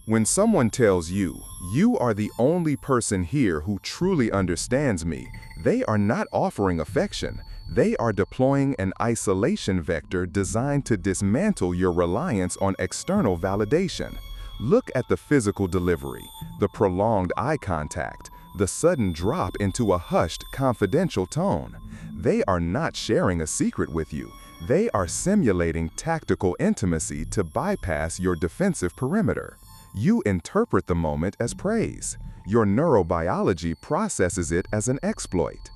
When someone tells you, "You are the only person here who truly understands me," they are not offering affection. They are deploying an isolation vector designed to dismantle your reliance on external validation. Look at the physical delivery, the prolonged eye contact, the sudden drop into a hushed, confidential tone. They are not sharing a secret with you. They are simulating tactical intimacy to bypass your defensive perimeter. You interpret the moment as praise. Your neurobiology processes it as an exploit.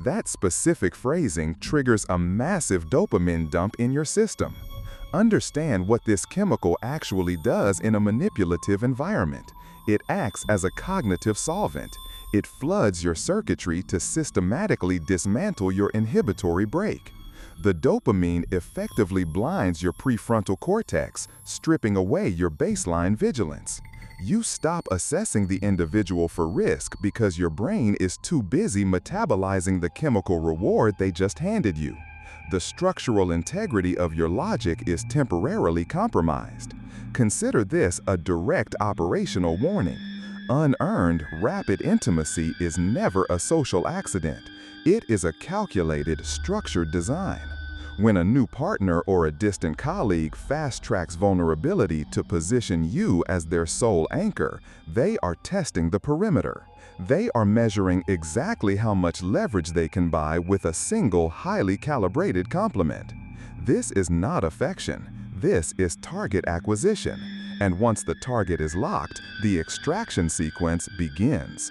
That specific phrasing triggers a massive dopamine dump in your system. Understand what this chemical actually does in a manipulative environment. It acts as a cognitive solvent. It floods your circuitry to systematically dismantle your inhibitory brake. The dopamine effectively blinds your prefrontal cortex, stripping away your baseline vigilance. You stop assessing the individual for risk because your brain is too busy metabolizing the chemical reward they just handed you. The structural integrity of your logic is temporarily compromised. Consider this a direct operational warning. Unearned, rapid intimacy is never a social accident. It is a calculated, structured design. When a new partner or a distant colleague fast-tracks vulnerability to position you as their sole anchor, they are testing the perimeter. They are measuring exactly how much leverage they can buy with a single, highly calibrated compliment. This is not affection. This is target acquisition. And once the target is locked, the extraction sequence begins.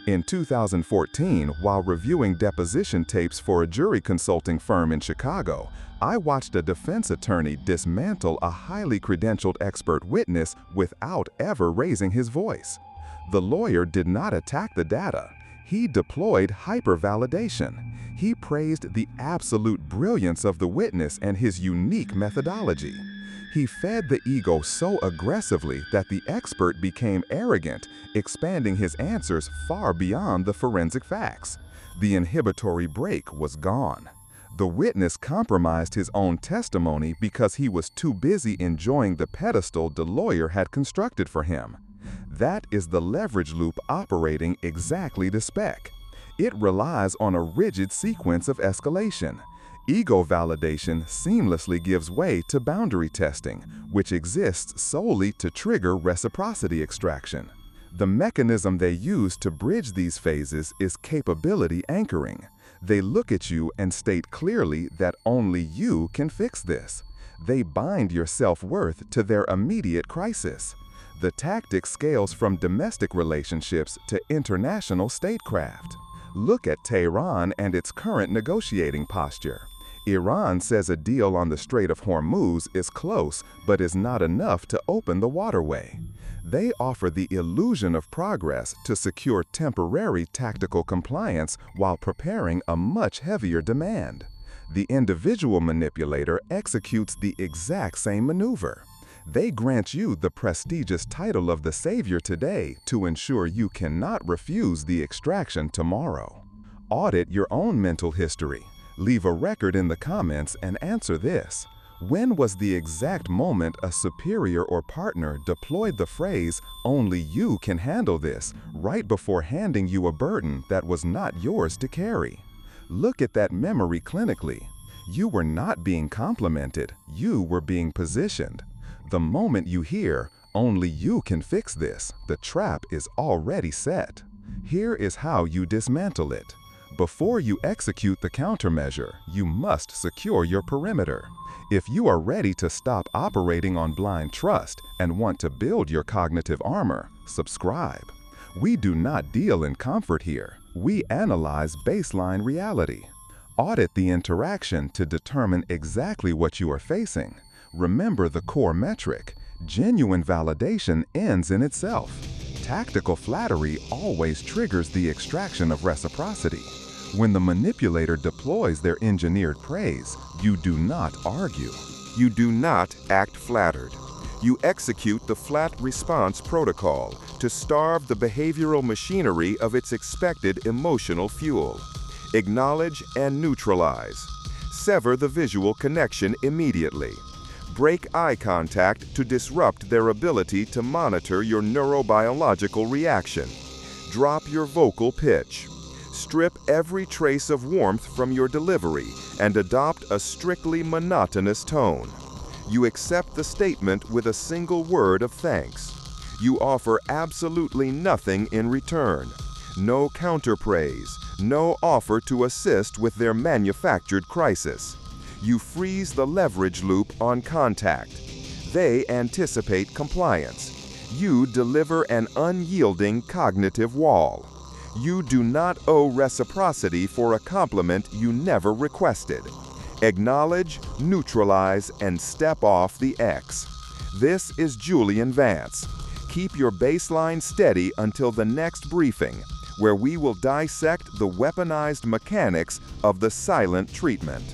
In 2014, while reviewing deposition tapes for a jury consulting firm in Chicago, I watched a defense attorney dismantle a highly credentialed expert witness without ever raising his voice. The lawyer did not attack the data. He deployed hypervalidation. He praised the absolute brilliance of the witness and his unique methodology. He fed the ego so aggressively that the expert became arrogant, expanding his answers far beyond the forensic facts. The inhibitory brake was gone. The witness compromised his own testimony because he was too busy enjoying the pedestal the lawyer had constructed for him. That is the leverage loop operating exactly to spec. It relies on a rigid sequence of escalation. Ego validation seamlessly gives way to boundary testing, which exists solely to trigger reciprocity extraction. The mechanism they use to bridge these phases is capability anchoring. They look at you and state clearly that only you can fix this. They bind your self-worth to their immediate crisis. The tactic scales from domestic relationships to international statecraft. Look at Tehran and its current negotiating posture. Iran says a deal on the Strait of Hormuz is close, but is not enough to open the waterway. They offer the illusion of progress to secure temporary tactical compliance while preparing a much heavier demand. The individual manipulator executes the exact same maneuver. They grant you the prestigious title of the savior today to ensure you cannot refuse the extraction tomorrow. Audit your own mental history. Leave a record in the comments and answer this. When was the exact moment a superior or partner deployed the phrase, "Only you can handle this," right before handing you a burden that was not yours to carry? Look at that memory clinically. You were not being complimented, you were being positioned. The moment you hear, "Only you can fix this," the trap is already set. Here is how you dismantle it. Before you execute the countermeasure, you must secure your perimeter. If you are ready to stop operating on blind trust and want to build your cognitive armor, subscribe. We do not deal in comfort here. We analyze baseline reality. Audit the interaction to determine exactly what you are facing. Remember the core metric. Genuine validation ends in itself. Tactical flattery always triggers the extraction of reciprocity. When the manipulator deploys their engineered praise, you do not argue. You do not act flattered. You execute the flat response protocol to starve the behavioral machinery of its expected emotional fuel. Acknowledge and neutralize. Sever the visual connection immediately. Break eye contact to disrupt their ability to monitor your neurobiological reaction. Drop your vocal pitch. Strip every trace of warmth from your delivery and adopt a strictly monotonous tone. You accept the statement with a single word of thanks. You offer absolutely nothing in return. No counterpraise, no offer to assist with their manufactured crisis. You freeze the leverage loop on contact. They anticipate compliance. You deliver an unyielding cognitive wall. You do not owe reciprocity for a compliment you never requested. Acknowledge, neutralize, and step off the X. This is Julian Vance. Keep your baseline steady until the next briefing, where we will dissect the weaponized mechanics of the silent treatment.